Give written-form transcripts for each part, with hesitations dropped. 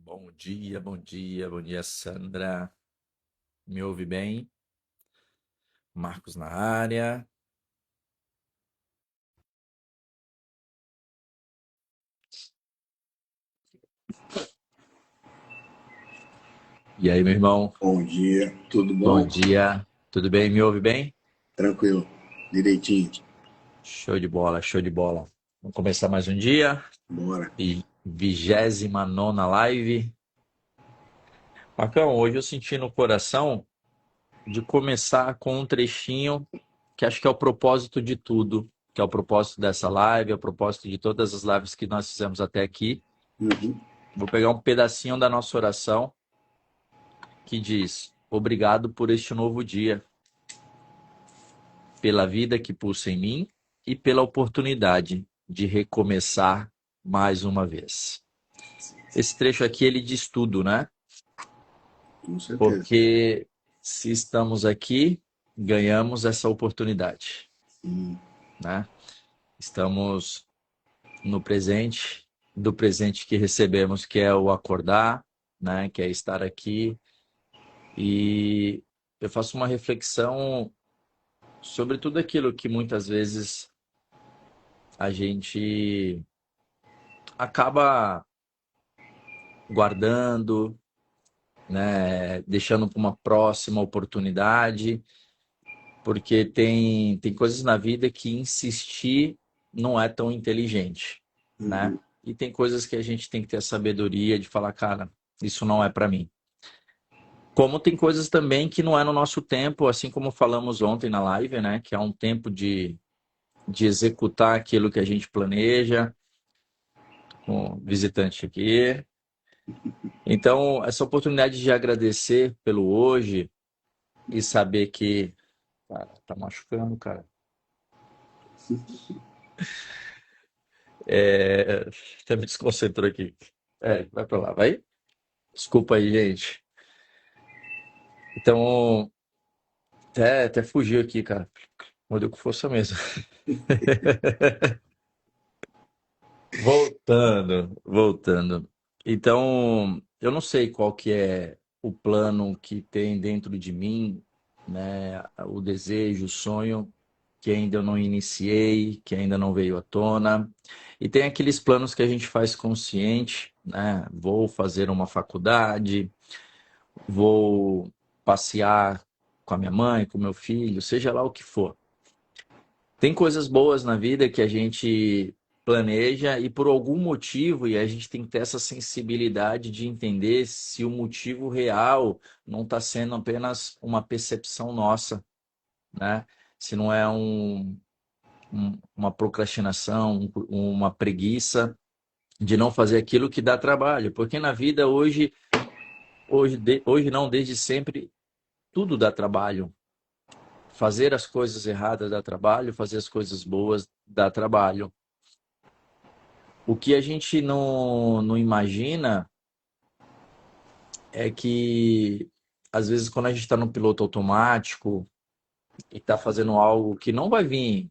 Bom dia, Sandra. Me ouve bem? Marcos na área. E aí, meu irmão? Bom dia, tudo Bom bom? dia. Tudo bem? Me ouve bem? Tranquilo, direitinho, Show de bola, show de bola. Vamos começar mais um dia. bora. 29ª live. Marcão, hoje eu senti no coração de começar com um trechinho que acho que é o propósito de tudo, que é o propósito dessa live, é o propósito de todas as lives que nós fizemos até aqui. Uhum. Vou pegar um pedacinho da nossa oração que diz: Obrigado por este novo dia, pela vida que pulsa em mim e pela oportunidade de recomeçar mais uma vez. Esse trecho aqui ele diz tudo, né? Com certeza. Porque se estamos aqui, ganhamos essa oportunidade, Sim. né? Estamos no presente, do presente que recebemos, que é o acordar, né? Que é estar aqui. E eu faço uma reflexão sobre tudo aquilo que muitas vezes a gente acaba guardando, né, deixando para uma próxima oportunidade, porque tem coisas na vida que insistir não é tão inteligente, né? Uhum. E tem coisas que a gente tem que ter a sabedoria de falar, cara, isso não é para mim. Como tem coisas também que não é no nosso tempo, assim como falamos ontem na live, né? Que é um tempo de executar aquilo que a gente planeja, com o visitante aqui. Então, essa oportunidade de agradecer pelo hoje e saber que, cara, tá machucando, cara. Até me desconcentrou aqui. Vai pra lá, vai. Desculpa aí, gente. Então, até fugiu aqui, cara. Mordeu com força mesmo. Voltando. Então, eu não sei qual que é o plano que tem dentro de mim, né? O desejo, o sonho que ainda eu não iniciei, que ainda não veio à tona. E tem aqueles planos que a gente faz consciente, né? Vou fazer uma faculdade, vou passear com a minha mãe, com meu filho, seja lá o que for. Tem coisas boas na vida que a gente planeja e por algum motivo, e a gente tem que ter essa sensibilidade de entender se o motivo real não está sendo apenas uma percepção nossa, né? Se não é uma procrastinação, uma preguiça de não fazer aquilo que dá trabalho. Porque na vida hoje não, desde sempre, tudo dá trabalho. Fazer as coisas erradas dá trabalho, fazer as coisas boas dá trabalho. O que a gente não imagina é que, às vezes, quando a gente está no piloto automático e está fazendo algo que não vai vir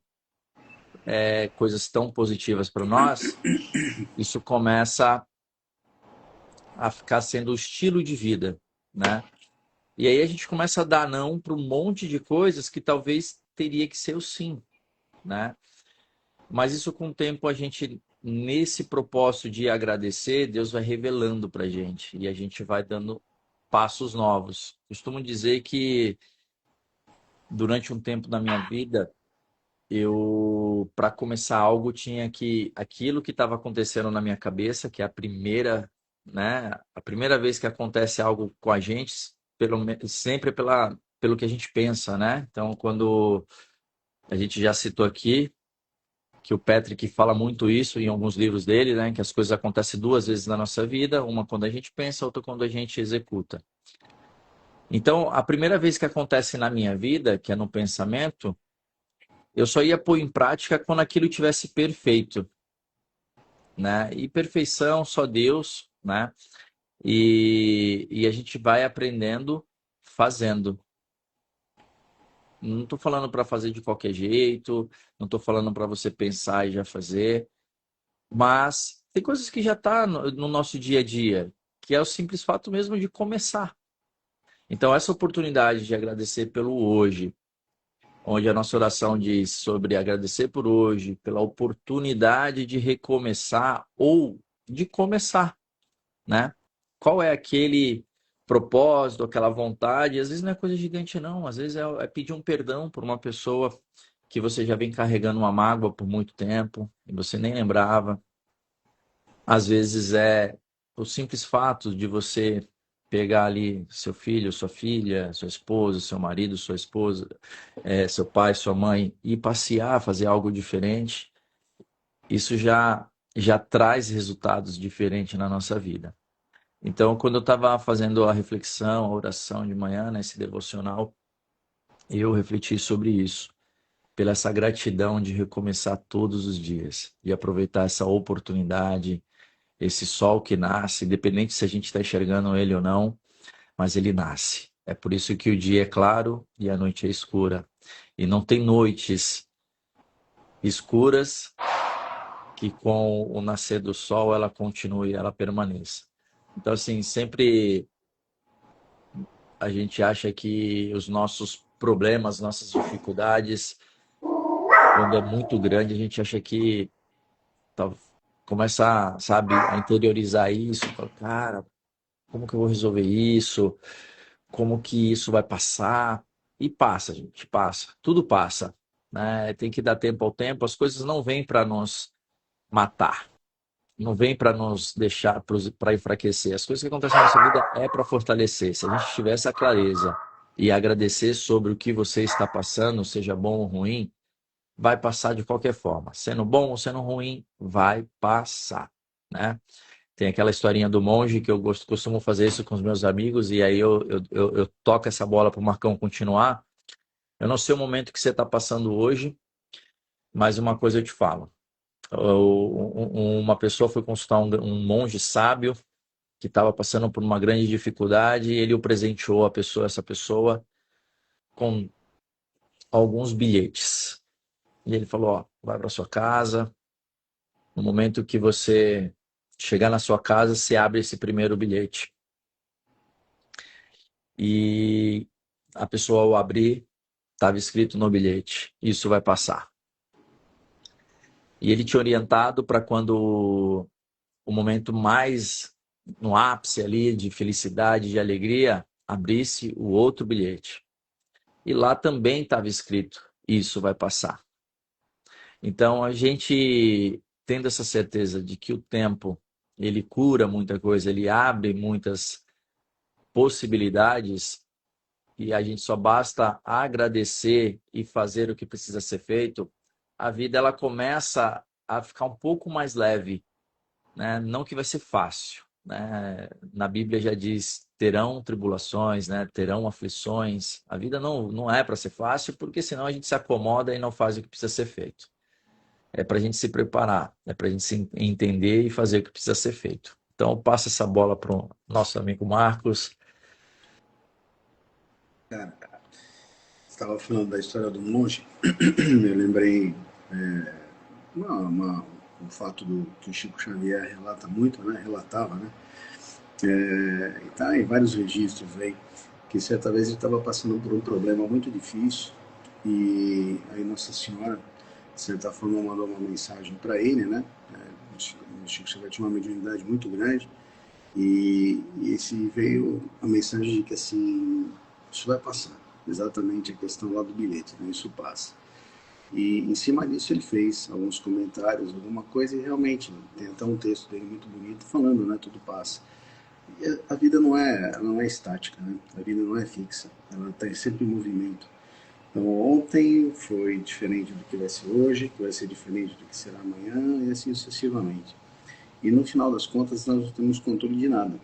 coisas tão positivas para nós, isso começa a ficar sendo o estilo de vida, né? E aí a gente começa a dar não para um monte de coisas que talvez teria que ser o sim, né? Mas isso com o tempo a gente, nesse propósito de agradecer, Deus vai revelando para a gente e a gente vai dando passos novos. Costumo dizer que durante um tempo da minha vida, eu, para começar algo, tinha que aquilo que estava acontecendo na minha cabeça, que é a primeira, né, a primeira vez que acontece algo com a gente, sempre pelo que a gente pensa, né? Então, quando a gente já citou aqui que o Patrick fala muito isso em alguns livros dele, né? Que as coisas acontecem duas vezes na nossa vida, uma quando a gente pensa, outra quando a gente executa. Então, a primeira vez que acontece na minha vida, que é no pensamento, eu só ia pôr em prática quando aquilo tivesse perfeito, né? E perfeição só Deus, né? E a gente vai aprendendo fazendo. Não estou falando para fazer de qualquer jeito, não estou falando para você pensar e já fazer, mas tem coisas que já tá no nosso dia a dia, que é o simples fato mesmo de começar. Então, essa oportunidade de agradecer pelo hoje, onde a nossa oração diz sobre agradecer por hoje, pela oportunidade de recomeçar ou de começar, né? Qual é aquele propósito, aquela vontade? Às vezes não é coisa gigante, não. Às vezes é pedir um perdão por uma pessoa que você já vem carregando uma mágoa por muito tempo e você nem lembrava. Às vezes é o simples fato de você pegar ali seu filho, sua filha, sua esposa, seu marido, sua esposa, seu pai, sua mãe, e passear, fazer algo diferente. Isso já traz resultados diferentes na nossa vida. Então, quando eu estava fazendo a reflexão, a oração de manhã, nesse devocional, eu refleti sobre isso, pela essa gratidão de recomeçar todos os dias, de aproveitar essa oportunidade, esse sol que nasce, independente se a gente está enxergando ele ou não, mas ele nasce. É por isso que o dia é claro e a noite é escura. E não tem noites escuras que com o nascer do sol ela continue, ela permaneça. Então, assim, sempre a gente acha que os nossos problemas, nossas dificuldades, quando é muito grande, a gente acha que tá, começa, sabe, a interiorizar isso, fala, cara, como que eu vou resolver isso? Como que isso vai passar? E passa, gente, passa. Tudo passa, né? Tem que dar tempo ao tempo. As coisas não vêm para nos matar, não vêm para nos deixar, para enfraquecer. As coisas que acontecem na nossa vida é para fortalecer. Se a gente tiver essa clareza e agradecer sobre o que você está passando, seja bom ou ruim, vai passar de qualquer forma. Sendo bom ou sendo ruim, vai passar, né? Tem aquela historinha do monge que eu costumo fazer isso com os meus amigos e aí eu toco essa bola para o Marcão continuar. Eu não sei o momento que você está passando hoje, mas uma coisa eu te falo. Uma pessoa foi consultar um monge sábio que estava passando por uma grande dificuldade e ele o presenteou essa pessoa com alguns bilhetes. E ele falou, ó, vai para sua casa, no momento que você chegar na sua casa, você abre esse primeiro bilhete. E a pessoa ao abrir, estava escrito no bilhete, isso vai passar. E ele tinha orientado para quando o momento mais no ápice ali de felicidade, de alegria, abrisse o outro bilhete. E lá também estava escrito, isso vai passar. Então a gente tendo essa certeza de que o tempo ele cura muita coisa, ele abre muitas possibilidades, e a gente só basta agradecer e fazer o que precisa ser feito, a vida ela começa a ficar um pouco mais leve, né? Não que vai ser fácil, né? Na Bíblia já diz, terão tribulações, né? Terão aflições. A vida não é para ser fácil, porque senão a gente se acomoda e não faz o que precisa ser feito. É para a gente se preparar, é para a gente se entender e fazer o que precisa ser feito. Então, eu passo essa bola para o nosso amigo Marcos. Cara, você estava falando da história do monge, eu lembrei um fato que o Chico Xavier relata muito, né? Relatava, né? E tá em vários registros aí, que certa vez ele estava passando por um problema muito difícil e aí Nossa Senhora, de certa forma, mandou uma mensagem para ele, né? O Chico Xavier tinha uma mediunidade muito grande e esse veio a mensagem de que assim, isso vai passar. Exatamente a questão lá do bilhete, né? Isso passa. E em cima disso ele fez alguns comentários, alguma coisa, e realmente tem até um texto dele muito bonito falando, né? Tudo passa. E a vida não é estática, né? A vida não é fixa, ela está sempre em movimento. Então ontem foi diferente do que vai ser hoje, que vai ser diferente do que será amanhã, e assim sucessivamente. E no final das contas nós não temos controle de nada,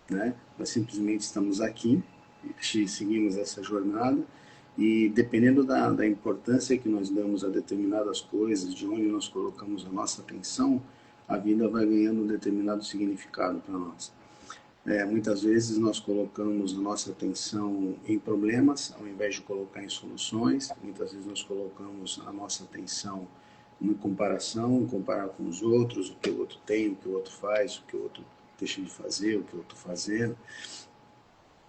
né? Nós simplesmente estamos aqui, seguimos essa jornada e dependendo da importância que nós damos a determinadas coisas, de onde nós colocamos a nossa atenção, a vida vai ganhando um determinado significado para nós. Muitas vezes nós colocamos a nossa atenção em problemas, ao invés de colocar em soluções. Muitas vezes nós colocamos a nossa atenção em comparação, em comparar com os outros, o que o outro tem, o que o outro faz, o que o outro deixa de fazer, o que eu estou fazendo.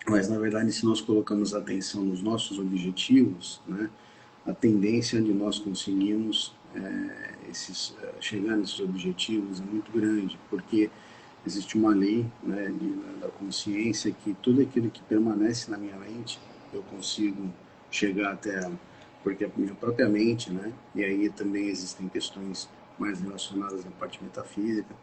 Mas, na verdade, se nós colocamos atenção nos nossos objetivos, né, a tendência de nós conseguirmos chegar nesses objetivos é muito grande, porque existe uma lei, né, da consciência, que tudo aquilo que permanece na minha mente, eu consigo chegar até ela, porque a minha própria mente, né, e aí também existem questões mais relacionadas à parte metafísica,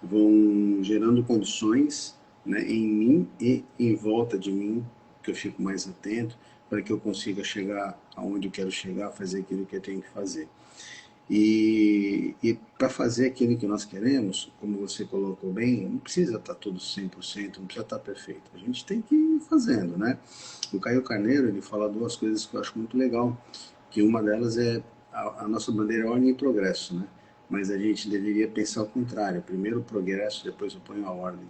vão gerando condições, né, em mim e em volta de mim, que eu fico mais atento, para que eu consiga chegar aonde eu quero chegar, fazer aquilo que eu tenho que fazer. E para fazer aquilo que nós queremos, como você colocou bem, não precisa estar tudo 100%, não precisa estar perfeito. A gente tem que ir fazendo, né? O Caio Carneiro, ele fala duas coisas que eu acho muito legal, que uma delas é a nossa bandeira é ordem e progresso, né? Mas a gente deveria pensar ao contrário, primeiro o progresso, depois eu ponho a ordem.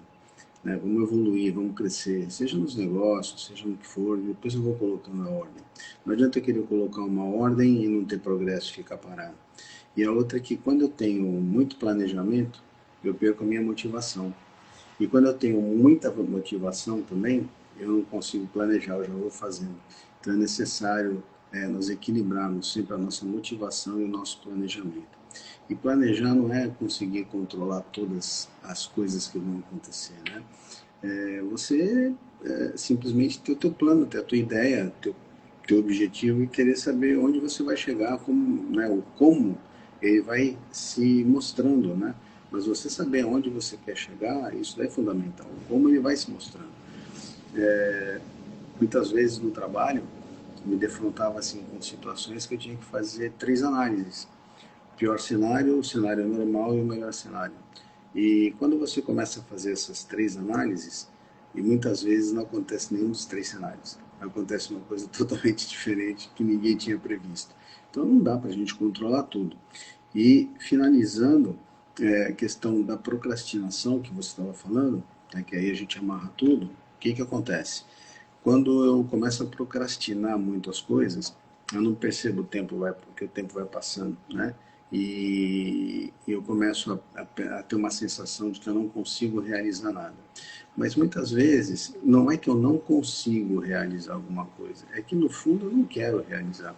Né? Vamos evoluir, vamos crescer, seja nos negócios, seja no que for, depois eu vou colocando a ordem. Não adianta eu querer colocar uma ordem e não ter progresso, ficar parado. E a outra é que quando eu tenho muito planejamento, eu perco a minha motivação. E quando eu tenho muita motivação também, eu não consigo planejar, eu já vou fazendo. Então é necessário nós equilibrarmos sempre a nossa motivação e o nosso planejamento. E planejar não é conseguir controlar todas as coisas que vão acontecer, né? Você simplesmente ter o teu plano, ter a tua ideia, teu objetivo e querer saber onde você vai chegar, como, né, o como ele vai se mostrando, né? Mas você saber onde você quer chegar, isso é fundamental. Como ele vai se mostrando. Muitas vezes no trabalho, me defrontava assim com situações que eu tinha que fazer 3 análises. O pior cenário, o cenário normal e o melhor cenário. E quando você começa a fazer essas 3 análises, e muitas vezes não acontece nenhum dos 3 cenários, acontece uma coisa totalmente diferente que ninguém tinha previsto. Então não dá para a gente controlar tudo. E finalizando, a questão da procrastinação que você estava falando, né, que aí a gente amarra tudo, o que, que acontece? Quando eu começo a procrastinar muito as coisas, eu não percebo o tempo porque o tempo vai passando, né? E eu começo a ter uma sensação de que eu não consigo realizar nada. Mas muitas vezes não é que eu não consigo realizar alguma coisa, é que no fundo eu não quero realizar.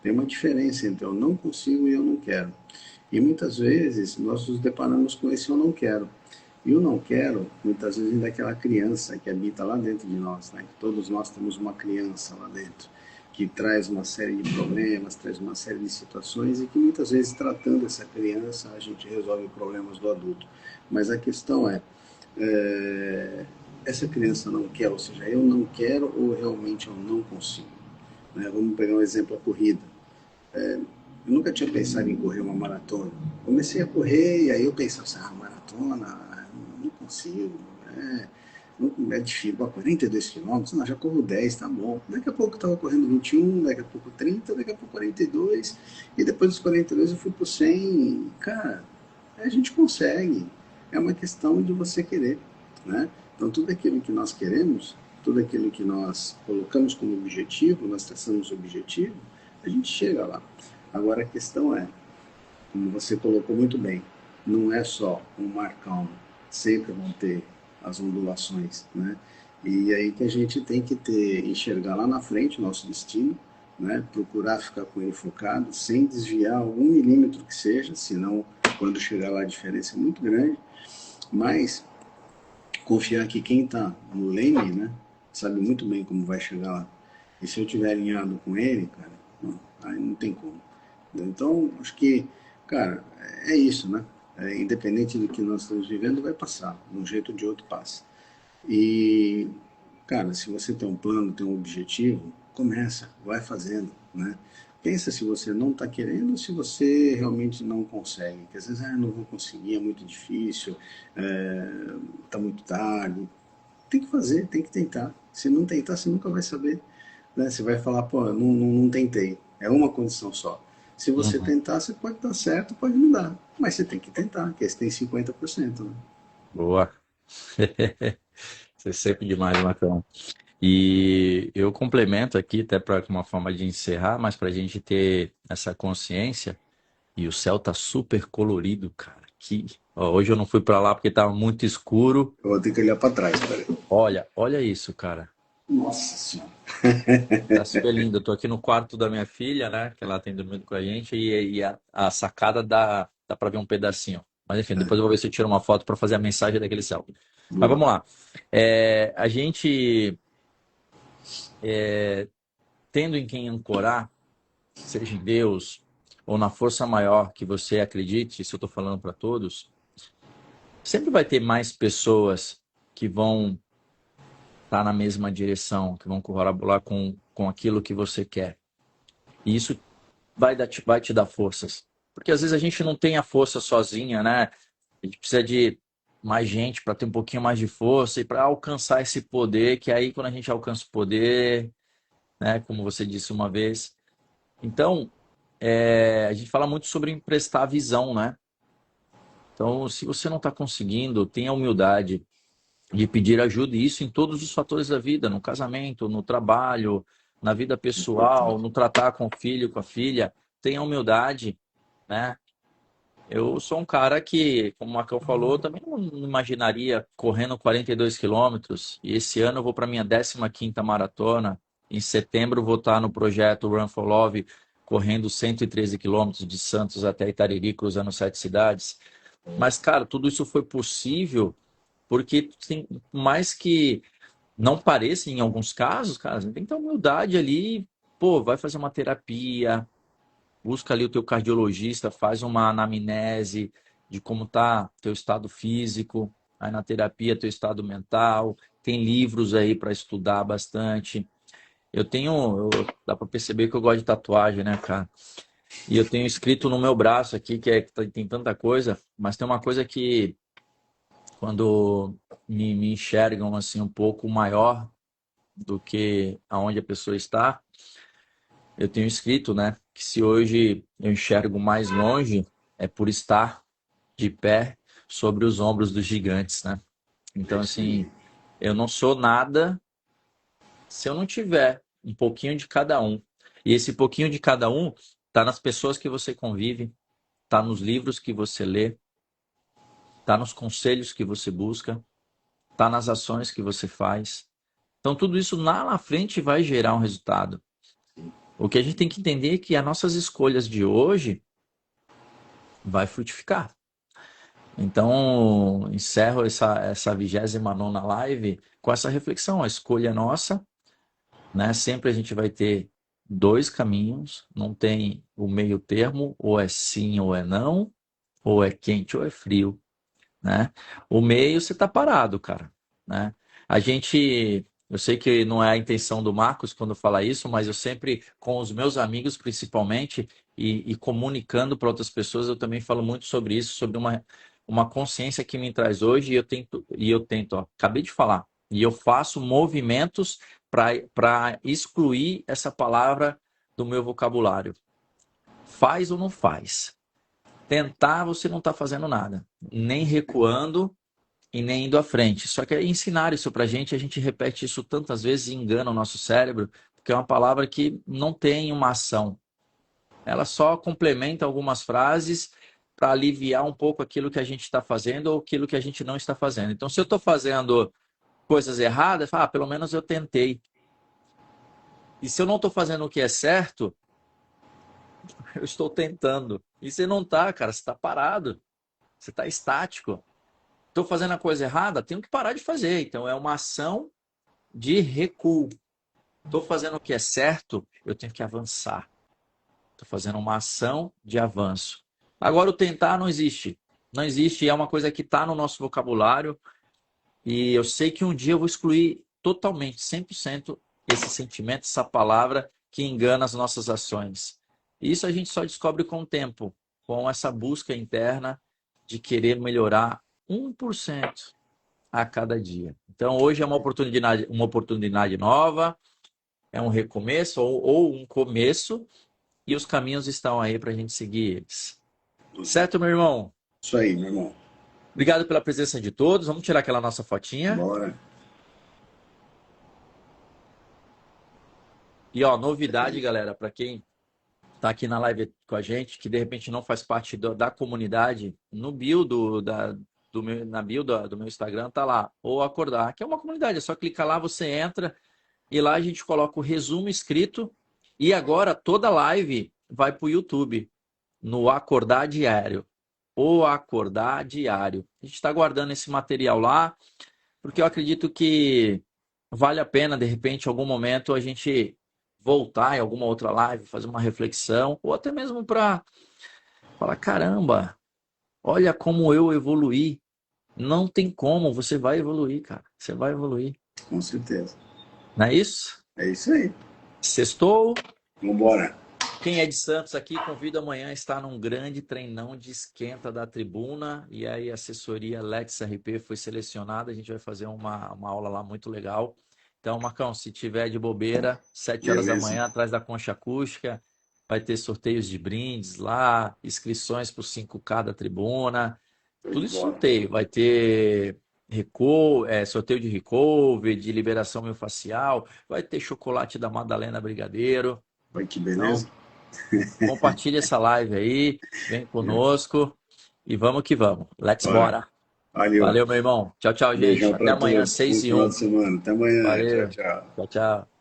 Tem uma diferença entre eu não consigo e eu não quero. E muitas vezes nós nos deparamos com esse eu não quero. E o não quero, muitas vezes, ainda é aquela criança que habita lá dentro de nós, né? Todos nós temos uma criança lá dentro, que traz uma série de problemas, traz uma série de situações e que muitas vezes, tratando essa criança, a gente resolve problemas do adulto. Mas a questão essa criança não quer, ou seja, eu não quero ou realmente eu não consigo. Né? Vamos pegar um exemplo, a corrida. Eu nunca tinha pensado em correr uma maratona. Comecei a correr e aí eu pensava assim, maratona, não consigo, é difícil. 42 quilômetros, não, já corro 10, tá bom. Daqui a pouco eu estava correndo 21, daqui a pouco 30, daqui a pouco 42, e depois dos 42 eu fui pro 100. E, cara, a gente consegue. É uma questão de você querer, né? Então tudo aquilo que nós queremos, tudo aquilo que nós colocamos como objetivo, nós traçamos objetivo, a gente chega lá. Agora a questão como você colocou muito bem, não é só um mar calmo, sempre vão ter as ondulações, né? E aí que a gente tem que enxergar lá na frente o nosso destino, né? Procurar ficar com ele focado, sem desviar algum milímetro que seja, senão quando chegar lá a diferença é muito grande, mas confiar que quem está no lane, né, sabe muito bem como vai chegar lá. E se eu estiver alinhado com ele, cara, aí não tem como. Então, acho que, cara, é isso, né? Independente do que nós estamos vivendo, vai passar. De um jeito ou de outro passa. E, cara, se você tem um plano, tem um objetivo, começa, vai fazendo, né? Pensa se você não está querendo ou se você realmente não consegue. Porque às vezes, não vou conseguir, é muito difícil, está muito tarde. Tem que fazer, tem que tentar. Se não tentar, você nunca vai saber. Né? Você vai falar, pô, não tentei. É uma condição só. Se você Uhum. tentar, você pode dar certo, pode não dar. Mas você tem que tentar, porque você tem 50%. Né? Boa. Você é sempre demais, Marcão. E eu complemento aqui, até para uma forma de encerrar, mas para a gente ter essa consciência, e o céu tá super colorido, cara. Que Ó, hoje eu não fui para lá porque estava muito escuro. Eu vou ter que olhar para trás, peraí. Olha isso, cara. Nossa senhora. Tá super lindo. Eu tô aqui no quarto da minha filha, né? Que ela tem dormido com a gente, e a sacada dá para ver um pedacinho. Mas enfim, depois eu vou ver se eu tiro uma foto para fazer a mensagem daquele céu. Mas Boa. vamos lá. A gente tendo em quem ancorar, seja em Deus ou na força maior que você acredite, isso eu estou falando para todos, sempre vai ter mais pessoas que vão estar na mesma direção, que vão colaborar com aquilo que você quer. E isso vai te dar forças. Porque às vezes a gente não tem a força sozinha, né? A gente precisa de mais gente para ter um pouquinho mais de força e para alcançar esse poder, que aí quando a gente alcança o poder, né, como você disse uma vez. Então, a gente fala muito sobre emprestar visão, né? Então, se você não está conseguindo, tenha humildade de pedir ajuda, e isso em todos os fatores da vida, no casamento, no trabalho, na vida pessoal, no tratar com o filho, com a filha, tenha humildade, né? Eu sou um cara que, como o Marcão falou, também não imaginaria correndo 42 quilômetros, e esse ano eu vou para a minha 15ª maratona. Em setembro vou estar no projeto Run for Love, correndo 113 quilômetros de Santos até Itariri, cruzando 7 cidades. Mas, cara, tudo isso foi possível porque, tem, mais que não pareça em alguns casos, cara, você tem que ter humildade ali, pô, vai fazer uma terapia, busca ali o teu cardiologista, faz uma anamnese de como tá teu estado físico, aí na terapia teu estado mental, tem livros aí para estudar bastante. Dá para perceber que eu gosto de tatuagem, né, cara? E eu tenho escrito no meu braço aqui, tem tanta coisa, mas tem uma coisa que quando me enxergam assim um pouco maior do que aonde a pessoa está, eu tenho escrito, né, que se hoje eu enxergo mais longe é por estar de pé sobre os ombros dos gigantes, né? É Então, isso assim, aí. eu não sou nada se eu não tiver um pouquinho de cada um. E esse pouquinho de cada um tá nas pessoas que você convive, tá nos livros que você lê, tá nos conselhos que você busca, tá nas ações que você faz. Então, tudo isso lá na frente vai gerar um resultado. O que a gente tem que entender é que as nossas escolhas de hoje vai frutificar. Então, encerro essa 29ª live com essa reflexão. A escolha é nossa, né? Sempre a gente vai ter dois caminhos, não tem o meio termo, ou é sim ou é não, ou é quente ou é frio, né? O meio você tá parado, cara, né? Eu sei que não é a intenção do Marcos quando fala isso, mas eu sempre, com os meus amigos principalmente, e comunicando para outras pessoas, eu também falo muito sobre isso, sobre uma consciência que me traz hoje, e eu tento, ó, acabei de falar, e eu faço movimentos para excluir essa palavra do meu vocabulário. Faz ou não faz? Tentar, você não está fazendo nada, nem recuando e nem indo à frente. Só que é ensinar isso para a gente repete isso tantas vezes e engana o nosso cérebro, porque é uma palavra que não tem uma ação. Ela só complementa algumas frases para aliviar um pouco aquilo que a gente está fazendo ou aquilo que a gente não está fazendo. Então, se eu estou fazendo coisas erradas, pelo menos eu tentei. E se eu não estou fazendo o que é certo, eu estou tentando. E você não está, cara, você está parado, você está estático. Estou fazendo a coisa errada, tenho que parar de fazer. Então, é uma ação de recuo. Estou fazendo o que é certo, eu tenho que avançar. Estou fazendo uma ação de avanço. Agora, o tentar não existe. Não existe, é uma coisa que está no nosso vocabulário. E eu sei que um dia eu vou excluir totalmente, 100%, esse sentimento, essa palavra que engana as nossas ações. Isso a gente só descobre com o tempo, com essa busca interna de querer melhorar 1% a cada dia. Então, hoje é uma oportunidade nova, é um recomeço ou um começo, e os caminhos estão aí para a gente seguir eles. Certo, meu irmão? Isso aí, meu irmão. Obrigado pela presença de todos. Vamos tirar aquela nossa fotinha. Bora. E ó, novidade, galera, para quem tá aqui na live com a gente, que de repente não faz parte da comunidade, no bio na bio do meu Instagram tá lá, ou acordar, que é uma comunidade, é só clicar lá, você entra e lá a gente coloca o resumo escrito e agora toda live vai para o YouTube, no Acordar Diário. O Acordar Diário. A gente está guardando esse material lá, porque eu acredito que vale a pena, de repente, em algum momento, a gente voltar em alguma outra live, fazer uma reflexão, ou até mesmo para falar, caramba, olha como eu evoluí. Não tem como, você vai evoluir, cara. Você vai evoluir. Com certeza. Não é isso? É isso aí. Sextou. Vambora. Quem é de Santos aqui, convido amanhã a estar num grande treinão de esquenta da tribuna. E aí a assessoria Lex RP foi selecionada. A gente vai fazer uma aula lá muito legal. Então, Marcão, se tiver de bobeira, 7 horas da Beleza. manhã, atrás da concha acústica, vai ter sorteios de brindes lá, inscrições para o 5K da tribuna. Tudo isso Bora. sorteio. Vai ter sorteio de recover, de liberação miofascial, vai ter chocolate da Madalena Brigadeiro. Olha que Então, beleza. compartilha essa live aí, vem conosco e vamos que vamos. Let's Bora. bora. Valeu. Valeu, meu irmão. Tchau, tchau, gente. Beijão Até para amanhã, todos. Bom 6 e final 1. de semana. Até amanhã. Tchau, Valeu. tchau. Tchau, tchau.